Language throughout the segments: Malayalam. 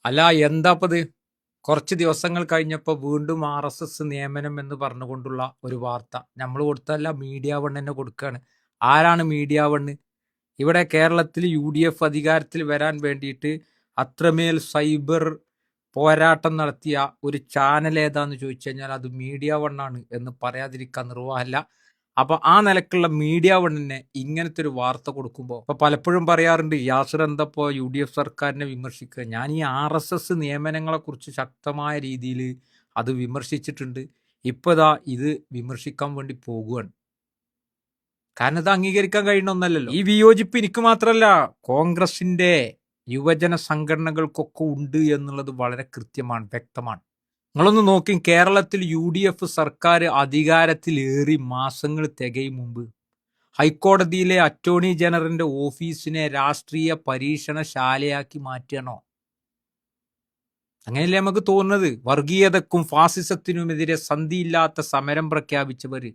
അല്ല എന്താപ്പത് കുറച്ച് ദിവസങ്ങൾ കഴിഞ്ഞപ്പോൾ വീണ്ടും RSS നിയമനം എന്ന് പറഞ്ഞുകൊണ്ടുള്ള ഒരു വാർത്ത നമ്മൾ കൊടുത്തല്ല, മീഡിയ വൺ തന്നെ കൊടുക്കുകയാണ്. ആരാണ് മീഡിയ വണ്ണ്? ഇവിടെ കേരളത്തിൽ UDF അധികാരത്തിൽ വരാൻ വേണ്ടിയിട്ട് അത്രമേൽ സൈബർ പോരാട്ടം നടത്തിയ ഒരു ചാനൽ ഏതാന്ന് ചോദിച്ചു കഴിഞ്ഞാൽ അത് മീഡിയ വൺ ആണ് എന്ന് പറയാതിരിക്കാൻ നിർവാഹമല്ല. അപ്പൊ ആ നിലക്കുള്ള മീഡിയ വണ്ണിനെ ഇങ്ങനത്തെ ഒരു വാർത്ത കൊടുക്കുമ്പോൾ ഇപ്പൊ പലപ്പോഴും പറയാറുണ്ട്, യാസർ എന്തപ്പോ UDF സർക്കാരിനെ വിമർശിക്കുക. ഞാൻ ഈ RSS നിയമനങ്ങളെ കുറിച്ച് ശക്തമായ രീതിയിൽ അത് വിമർശിച്ചിട്ടുണ്ട്. ഇപ്പതാ ഇത് വിമർശിക്കാൻ വേണ്ടി പോകുകയാണ്. കാരണം ഇത് അംഗീകരിക്കാൻ കഴിയുന്ന ഒന്നല്ലല്ലോ. ഈ വിയോജിപ്പ് എനിക്ക് മാത്രമല്ല, കോൺഗ്രസിന്റെ യുവജന സംഘടനകൾക്കൊക്കെ ഉണ്ട് എന്നുള്ളത് വളരെ കൃത്യമാണ്, വ്യക്തമാണ്. നിങ്ങളൊന്ന് നോക്കി, കേരളത്തിൽ UDF സർക്കാർ അധികാരത്തിലേറി മാസങ്ങൾ തികയും മുമ്പ് ഹൈക്കോടതിയിലെ അറ്റോർണി ജനറലിന്റെ ഓഫീസിനെ രാഷ്ട്രീയ പരീക്ഷണശാലയാക്കി മാറ്റണോ? അങ്ങനെയല്ലേ നമുക്ക് തോന്നുന്നത്? വർഗീയതക്കും ഫാസിസത്തിനുമെതിരെ സന്ധിയില്ലാത്ത സമരം പ്രഖ്യാപിച്ചവര്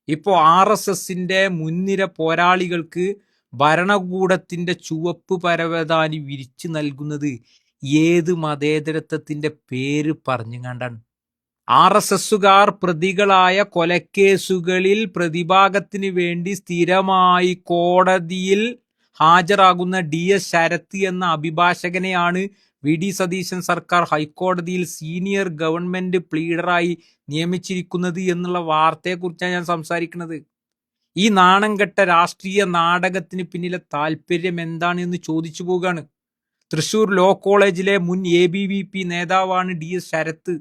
ഇപ്പോ RSSന്റെ മുൻനിര പോരാളികൾക്ക് ഭരണകൂടത്തിന്റെ ചുവപ്പ് പരവതാനി വിരിച്ചു നൽകുന്നത് ഏത് മതേതരത്വത്തിന്റെ പേര് പറഞ്ഞു കണ്ടാണ്? RSSകാർ പ്രതികളായ കൊലക്കേസുകളിൽ പ്രതിഭാഗത്തിന് വേണ്ടി സ്ഥിരമായി കോടതിയിൽ ഹാജരാകുന്ന DS ശരത്ത് എന്ന അഭിഭാഷകനെയാണ് VD സതീശൻ സർക്കാർ ഹൈക്കോടതിയിൽ സീനിയർ ഗവൺമെന്റ് പ്ലീഡറായി നിയമിച്ചിരിക്കുന്നത് എന്നുള്ള വാർത്തയെക്കുറിച്ചാണ് ഞാൻ സംസാരിക്കുന്നത്. ഈ നാണം കെട്ട രാഷ്ട്രീയ നാടകത്തിന് പിന്നിലെ താല്പര്യം എന്താണ് എന്ന് ചോദിച്ചു പോവുകയാണ്. തൃശൂർ ലോ കോളേജിലെ മുൻ ABVP നേതാവാണ് DS ശരത്ത്.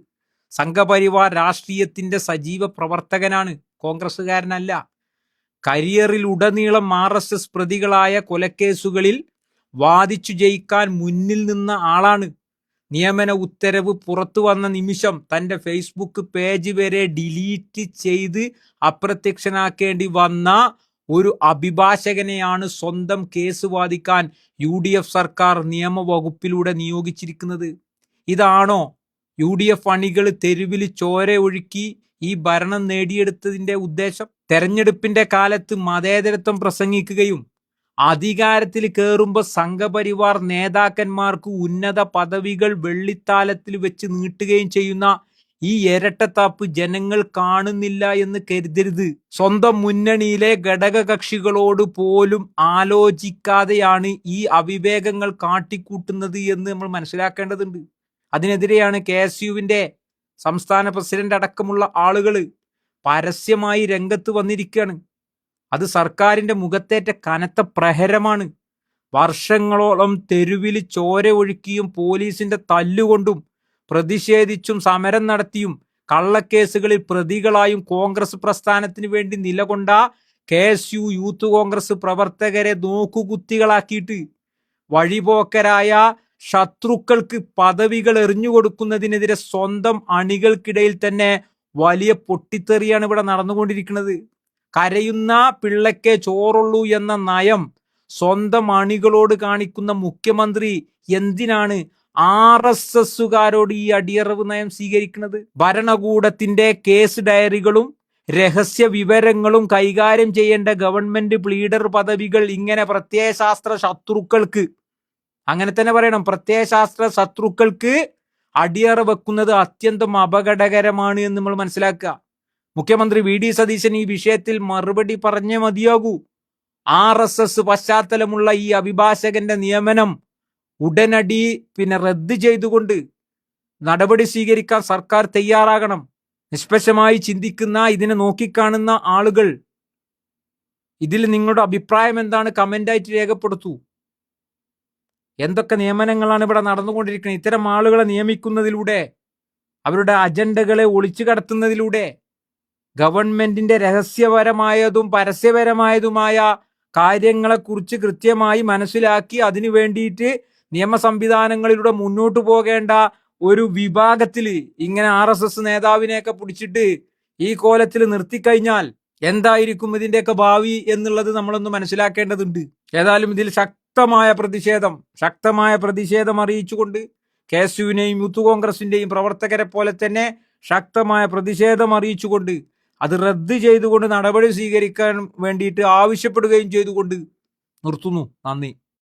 സംഘപരിവാർ രാഷ്ട്രീയത്തിന്റെ സജീവ പ്രവർത്തകനാണ്, കോൺഗ്രസ്സുകാരനല്ല. കരിയറിൽ ഉടനീളം RSS പ്രതികളായ കൊലക്കേസുകളിൽ വാദിച്ചു ജയിക്കാൻ മുന്നിൽ നിന്ന ആളാണ്. നിയമന ഉത്തരവ് പുറത്തു വന്ന നിമിഷം തന്റെ ഫേസ്ബുക്ക് പേജ് വരെ ഡിലീറ്റ് ചെയ്ത് അപ്രത്യക്ഷനാക്കേണ്ടി വന്ന ഒരു അഭിഭാഷകനെയാണ് സ്വന്തം കേസ് വാദിക്കാൻ UDF സർക്കാർ നിയമവകുപ്പിലൂടെ നിയോഗിച്ചിരിക്കുന്നത്. ഇതാണോ UDF അണികൾ തെരുവിൽ ചോര ഒഴുക്കി ഈ ഭരണം നേടിയെടുത്തതിന്റെ ഉദ്ദേശം? തെരഞ്ഞെടുപ്പിന്റെ കാലത്ത് മതേതരത്വം പ്രസംഗിക്കുകയും അധികാരത്തിൽ കയറുമ്പോൾ സംഘപരിവാർ നേതാക്കന്മാർക്ക് ഉന്നത പദവികൾ വെള്ളിത്താലത്തിൽ വെച്ച് നീട്ടുകയും ചെയ്യുന്ന ഈ ഇരട്ടത്താപ്പ് ജനങ്ങൾ കാണുന്നില്ല എന്ന് കരുതരുത്. സ്വന്തം മുന്നണിയിലെ ഘടക കക്ഷികളോട് പോലും ആലോചിക്കാതെയാണ് ഈ അവിവേകങ്ങൾ കാട്ടിക്കൂട്ടുന്നത് എന്ന് നമ്മൾ മനസ്സിലാക്കേണ്ടതുണ്ട്. അതിനെതിരെയാണ് KSUവിന്റെ സംസ്ഥാന പ്രസിഡന്റ് അടക്കമുള്ള ആളുകൾ പരസ്യമായി രംഗത്ത് വന്നിരിക്കുകയാണ്. അത് സർക്കാരിന്റെ മുഖത്തേറ്റ കനത്ത പ്രഹരമാണ്. വർഷങ്ങളോളം തെരുവിൽ ചോര ഒഴുക്കിയും പോലീസിന്റെ തല്ലുകൊണ്ടും പ്രതിഷേധിച്ചും സമരം നടത്തിയും കള്ളക്കേസുകളിൽ പ്രതികളായും കോൺഗ്രസ് പ്രസ്ഥാനത്തിന് വേണ്ടി നിലകൊണ്ട KSU യൂത്ത് കോൺഗ്രസ് പ്രവർത്തകരെ നോക്കുകുത്തികളാക്കിയിട്ട് വഴിപോക്കരായ ശത്രുക്കൾക്ക് പദവികൾ എറിഞ്ഞുകൊടുക്കുന്നതിനെതിരെ സ്വന്തം അണികൾക്കിടയിൽ തന്നെ വലിയ പൊട്ടിത്തെറിയാണ് ഇവിടെ നടന്നുകൊണ്ടിരിക്കുന്നത്. കരയുന്ന പിള്ളയ്ക്കേ ചോറുള്ളൂ എന്ന നയം സ്വന്തം അണികളോട് കാണിക്കുന്ന മുഖ്യമന്ത്രി എന്തിനാണ് RSSകാരോട് ഈ അടിയറവ് നയം സ്വീകരിക്കുന്നത്? ഭരണകൂടത്തിന്റെ കേസ് ഡയറികളും രഹസ്യ വിവരങ്ങളും കൈകാര്യം ചെയ്യേണ്ട ഗവൺമെന്റ് പ്ലീഡർ പദവികൾ ഇങ്ങനെ പ്രത്യയശാസ്ത്ര ശത്രുക്കൾക്ക്, അങ്ങനെ തന്നെ പറയണം, പ്രത്യയശാസ്ത്ര ശത്രുക്കൾക്ക് അടിയറ വെക്കുന്നത് അത്യന്തം അപകടകരമാണ് എന്ന് നമ്മൾ മനസ്സിലാക്കുക. മുഖ്യമന്ത്രി VD സതീശൻ ഈ വിഷയത്തിൽ മറുപടി പറഞ്ഞേ മതിയാകൂ. RSS പശ്ചാത്തലമുള്ള ഈ അഭിഭാഷകന്റെ നിയമനം ഉടനടി റദ്ദ് ചെയ്തുകൊണ്ട് നടപടി സ്വീകരിക്കാൻ സർക്കാർ തയ്യാറാകണം. നിഷ്പക്ഷമായി ചിന്തിക്കുന്ന, ഇതിനെ നോക്കിക്കാണുന്ന ആളുകൾ ഇതിൽ നിങ്ങളുടെ അഭിപ്രായം എന്താണ് കമന്റായിട്ട് രേഖപ്പെടുത്തൂ. എന്തൊക്കെ നിയമനങ്ങളാണ് ഇവിടെ നടന്നുകൊണ്ടിരിക്കുന്നത്? ഇത്തരം ആളുകളെ നിയമിക്കുന്നതിലൂടെ, അവരുടെ അജണ്ടകളെ ഒളിച്ചു കടത്തുന്നതിലൂടെ ഗവൺമെന്റിന്റെ രഹസ്യപരമായതും പരസ്യപരമായതുമായ കാര്യങ്ങളെക്കുറിച്ച് കൃത്യമായി മനസ്സിലാക്കി അതിനു വേണ്ടിയിട്ട് നിയമ സംവിധാനങ്ങളിലൂടെ മുന്നോട്ട് പോകേണ്ട ഒരു വിഭാഗത്തിൽ ഇങ്ങനെ RSS നേതാവിനെയൊക്കെ പിടിച്ചിട്ട് ഈ കോലത്തിൽ നിർത്തിക്കഴിഞ്ഞാൽ എന്തായിരിക്കും ഇതിന്റെയൊക്കെ ഭാവി എന്നുള്ളത് നമ്മളൊന്ന് മനസ്സിലാക്കേണ്ടതുണ്ട്. ഏതായാലും ഇതിൽ ശക്തമായ പ്രതിഷേധം അറിയിച്ചുകൊണ്ട് KSUവിനെയും യൂത്ത് കോൺഗ്രസിന്റെയും പ്രവർത്തകരെ പോലെ തന്നെ ശക്തമായ പ്രതിഷേധം അറിയിച്ചുകൊണ്ട് അത് റദ്ദ് ചെയ്തുകൊണ്ട് നടപടി സ്വീകരിക്കാൻ വേണ്ടിയിട്ട് ആവശ്യപ്പെടുകയും ചെയ്തുകൊണ്ട് നിർത്തുന്നു. നന്ദി.